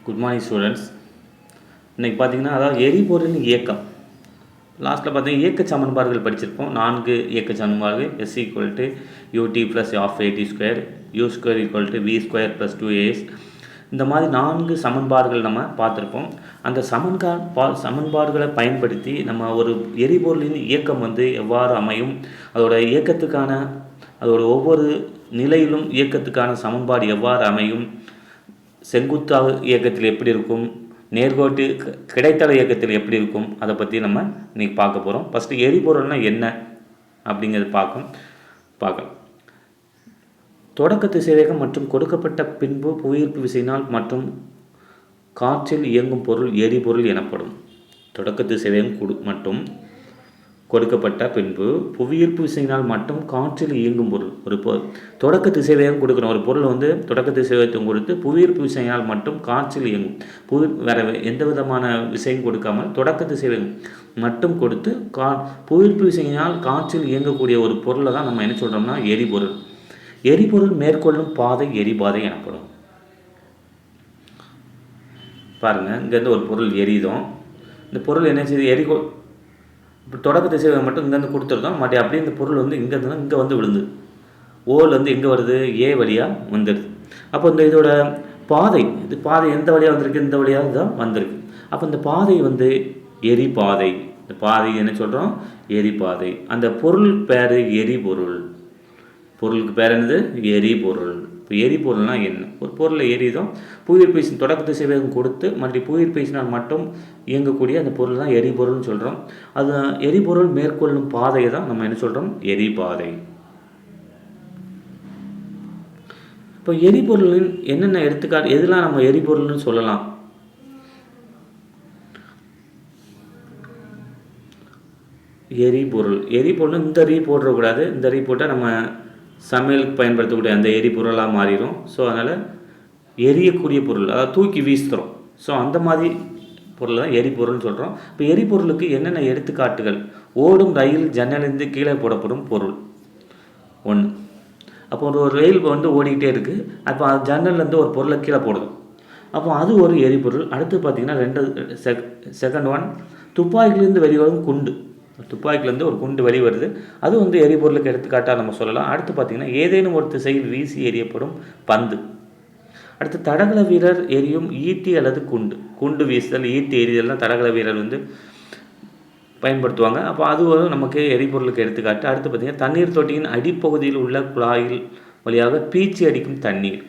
Good morning students. இன்றைக்கி பார்த்தீங்கன்னா அதாவது எரிபொருளின் இயக்கம். லாஸ்ட்டில் பார்த்தீங்கன்னா இயக்க சமன்பாடுகள் படிச்சிருப்போம். 4 இயக்க சமன்பாடுகள் S equal to u t plus half a t square, u square equal to v square plus 2as. இந்த மாதிரி 4 சமன்பாடுகள் நம்ம பார்த்துருப்போம். அந்த சமன்பாடுகளை பயன்படுத்தி நம்ம ஒரு எரிபொருளின் இயக்கம் எவ்வாறு அமையும், அதோட ஒவ்வொரு நிலையிலும் இயக்கத்துக்கான சமன்பாடு எவ்வாறு அமையும், செங்குத்து இயக்கத்தில் எப்படி இருக்கும், நேர்கோட்டு கிடைத்தள இயக்கத்தில் எப்படி இருக்கும், அதை பற்றி நம்ம இன்றைக்கி பார்க்க போகிறோம். ஃபஸ்ட்டு எரிபொருள்னால் என்ன அப்படிங்கிறது பார்க்கலாம். தொடக்க திசைவேகம் மற்றும் கொடுக்கப்பட்ட பின்பு புவியீர்ப்பு விசையினால் மற்றும் காற்றில் இயங்கும் பொருள் எரிபொருள் எனப்படும். தொடக்க திசைவேகம் மற்றும் கொடுக்கப்பட்ட பின்பு புவியீர்ப்பு விசையினால் மட்டும் காற்றில் இயங்கும் பொருள். தொடக்க திசைவேகம் கொடுக்கணும். ஒரு பொருள் தொடக்க திசைவேகத்தை கொடுத்து புவியீர்ப்பு விசையினால் மட்டும் காற்றில் இயங்கும். வேற எந்த விதமான விசையும் கொடுக்காமல் தொடக்க திசைவேகம் மட்டும் கொடுத்து புவியீர்ப்பு விசையினால் காற்றில் இயங்கக்கூடிய ஒரு பொருளை தான் நம்ம என்ன சொல்கிறோம்னா எரிபொருள். எரிபொருள் மேற்கொள்ளும் பாதை எரிபாதை எனப்படும். பாருங்கள், இங்கேருந்து ஒரு பொருள் எரியுதோம். இந்த பொருள் என்ன செய்யுது, இப்போ தொடக்க திசைவேகம் மட்டும் இங்கேருந்து கொடுத்துருக்கோம். மறுபடியும் அப்படியே இந்த பொருள் இங்கேருந்து இங்கே விழுந்து ஓலேருந்து எங்கே வருது, ஏ வழியாக வந்துடுது. அப்போ இதோட பாதை எந்த வழியாக வந்திருக்கு, இந்த வழியாக தான் வந்திருக்கு. அப்போ இந்த பாதை எரிபாதை. இந்த பாதை என்ன சொல்கிறோம், எரிபாதை. அந்த பொருள் பேர் எரிபொருள். பொருளுக்கு பேர் என்னது, எரிபொருள். இப்போ எரிபொருள்னால் என்ன, ஒரு பொருளை எரியுதோம் புவியீர்ப்பு விசை தொடக்க திசைவேகம் கொடுத்து மறுபடியும் புவியீர்ப்பு விசையினால் மட்டும் இயங்கக்கூடிய அந்த பொருள் தான் எரிபொருள்னு சொல்கிறோம். அது எரிபொருள் மேற்கொள்ளும் பாதையை தான் நம்ம என்ன சொல்கிறோம், எரிபாதை. இப்போ எரிபொருளின் என்னென்ன எடுத்துக்காட்டு, எதெல்லாம் நம்ம எரிபொருள்னு சொல்லலாம். எரிபொருள் இந்த ரீ போடக்கூடாது. இந்த ரீ போட்டால் நம்ம சமையலுக்கு பயன்படுத்தக்கூடிய அந்த எரிபொருளாக மாறிடும். ஸோ அதனால் எரியக்கூடிய பொருள், அதாவது தூக்கி வீசுகிறோம். ஸோ அந்த மாதிரி பொருள் தான் எரிபொருள்னு சொல்கிறோம். இப்போ எரிபொருளுக்கு என்னென்ன எடுத்துக்காட்டுகள், ஓடும் ரயில் ஜன்னலிருந்து கீழே போடப்படும் பொருள் ஒன்று. அப்போ ஒரு ரயில் ஓடிக்கிட்டே இருக்குது. அப்போ அது ஜன்னல்லேருந்து ஒரு பொருளை கீழே போடுது. அப்போ அது ஒரு எரிபொருள். அடுத்து பார்த்திங்கன்னா செகண்ட் ஒன், துப்பாக்கிலேருந்து வெளிவரும் குண்டு. துப்பாக்கிலேருந்து ஒரு குண்டு வெளிவருது. அது எரிபொருளுக்கு எடுத்துக்காட்டாக நம்ம சொல்லலாம். அடுத்து பார்த்திங்கன்னா ஏதேனும் ஒரு திசையில் வீசி எறியப்படும் பந்து. அடுத்து தடகள வீரர் எரியும் ஈட்டி அல்லது குண்டு வீசுதல், ஈட்டி எறிதல்னால் தடகள வீரர் பயன்படுத்துவாங்க. அப்போ அது நமக்கு எரிபொருளுக்கு எடுத்துக்காட்டு. அடுத்து பார்த்திங்கன்னா தண்ணீர் தொட்டியின் அடிப்பகுதியில் உள்ள குழாயில் வழியாக பீச்சி அடிக்கும் தண்ணீர்.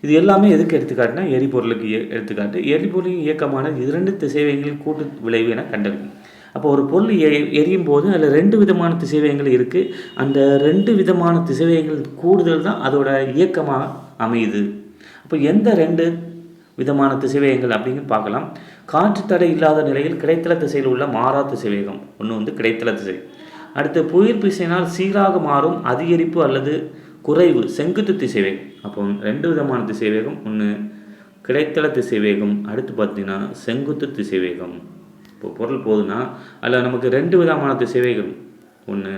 இது எல்லாமே எதுக்கு எடுத்துக்காட்டுனா எரிபொருளுக்கு எடுத்துக்காட்டு. எரிபொருளின் இயக்கமான 2 திசைவேகங்களின் கூட்டு விளைவு என கண்டறியும். அப்போ ஒரு பொருள் எரியும் போது அதில் 2 விதமான திசைவேகங்கள் இருக்குது. அந்த 2 விதமான திசைவேகங்கள் கூடுதல் தான் அதோட இயக்கமாக அமையுது. அப்போ எந்த 2 விதமான திசைவேகங்கள் அப்படின்னு பார்க்கலாம். காற்று தடை இல்லாத நிலையில் கிடைத்தள திசையில் உள்ள மாறா திசைவேகம் ஒன்று கிடைத்தள திசை. அடுத்து புவியீர்ப்பு விசையினால் சீராக மாறும் அதிகரிப்பு அல்லது குறைவு செங்குத்து திசைவேகம். அப்போ 2 விதமான திசைவேகம், ஒன்று கிடைத்தள திசைவேகம், அடுத்து பார்த்திங்கன்னா செங்குத்து திசைவேகம். இப்போ பொருள் போகுதுன்னா அதில் நமக்கு 2 விதமான திசைவேகம், ஒன்று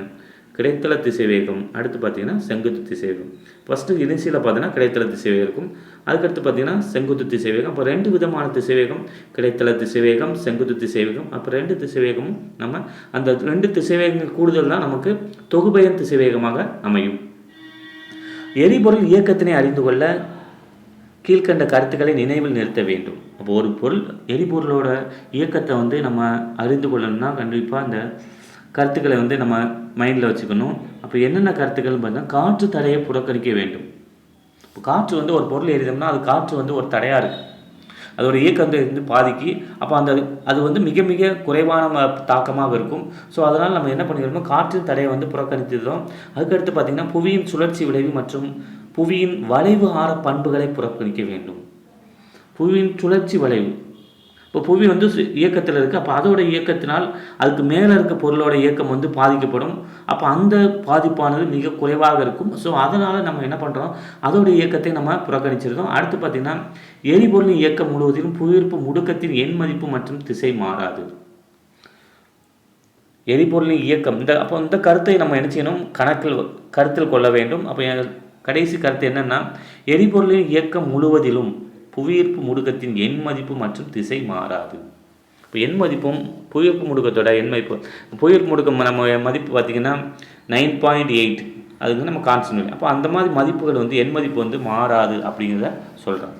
கிடைத்தள திசைவேகம், அடுத்து பார்த்திங்கன்னா செங்குத்து திசைவேகம். ஃபஸ்ட்டு இனிஷியில் பார்த்தீங்கன்னா கிடைத்தள திசைவேகம் இருக்கும். அதுக்கடுத்து பார்த்திங்கன்னா செங்குத்து திசைவேகம். அப்போ 2 விதமான திசைவேகம், கிடைத்தள திசைவேகம், செங்குத்து திசைவேகம். அப்போ 2 திசைவேகமும் நம்ம அந்த 2 திசைவேகங்கள் கூடுதல் தான் நமக்கு தொகுபயன் திசைவேகமாக அமையும். எரிபொருள் இயக்கத்தினை அறிந்து கொள்ள கீழ்கண்ட கருத்துக்களை நினைவில் நிறுத்த வேண்டும். அப்போ ஒரு பொருள் எரிபொருளோட இயக்கத்தை நம்ம அறிந்து கொள்ளணும்னா கண்டிப்பாக அந்த கருத்துக்களை நம்ம மைண்டில் வச்சுக்கணும். அப்போ என்னென்ன கருத்துக்கள்னு பார்த்தா, காற்று தடையை புறக்கணிக்க வேண்டும். இப்போ காற்று ஒரு பொருள் எரிதோம்னா அது காற்று ஒரு தடையாக இருக்குது. அதோட இயக்கம் பாதிக்கு. அப்போ அது மிக மிக குறைவான தாக்கமாக இருக்கும். ஸோ அதனால் நம்ம என்ன பண்ணிக்கிறோம், காற்றின் தடையை புறக்கணித்துறோம். அதுக்கடுத்து பார்த்திங்கன்னா புவியின் சுழற்சி விளைவு மற்றும் புவியின் வளைவு ஆர பண்புகளை புறக்கணிக்க வேண்டும். புவியின் சுழற்சி வளைவு, இப்போ புவி இயக்கத்தில் இருக்குது. அப்போ அதோட இயக்கத்தினால் அதுக்கு மேலே இருக்க பொருளோட இயக்கம் பாதிக்கப்படும். அப்போ அந்த பாதிப்பானது மிக குறைவாக இருக்கும். ஸோ அதனால் நம்ம என்ன பண்ணுறோம், அதோட இயக்கத்தை நம்ம புறக்கணிச்சிருக்கோம். அடுத்து பார்த்திங்கன்னா எரிபொருளின் இயக்கம் முழுவதிலும் புவியீர்ப்பு முடுக்கத்தின் எண் மதிப்பு மற்றும் திசை மாறாது. எரிபொருளின் இயக்கம் அப்போ இந்த கருத்தை நம்ம என்ன செய்யணும், கருத்தில் கொள்ள வேண்டும். அப்போ கடைசி கருத்து என்னென்னா, எரிபொருளின் இயக்கம் முழுவதிலும் புவியீர்ப்பு முடுக்கத்தின் எண் மதிப்பு மற்றும் திசை மாறாது. இப்போ எண் மதிப்பும் புவியீர்ப்பு முடுக்கத்தோட எண் மதிப்பு, புவியீர்ப்பு முடுக்கம் நம்ம மதிப்பு பார்த்திங்கன்னா 9.8, அதுக்கு நம்ம கான்ஸ்டன்ட். அப்போ அந்த மாதிரி மதிப்புகள் வந்து எண் மதிப்பு வந்து மாறாது அப்படிங்கிறத சொல்கிறாங்க.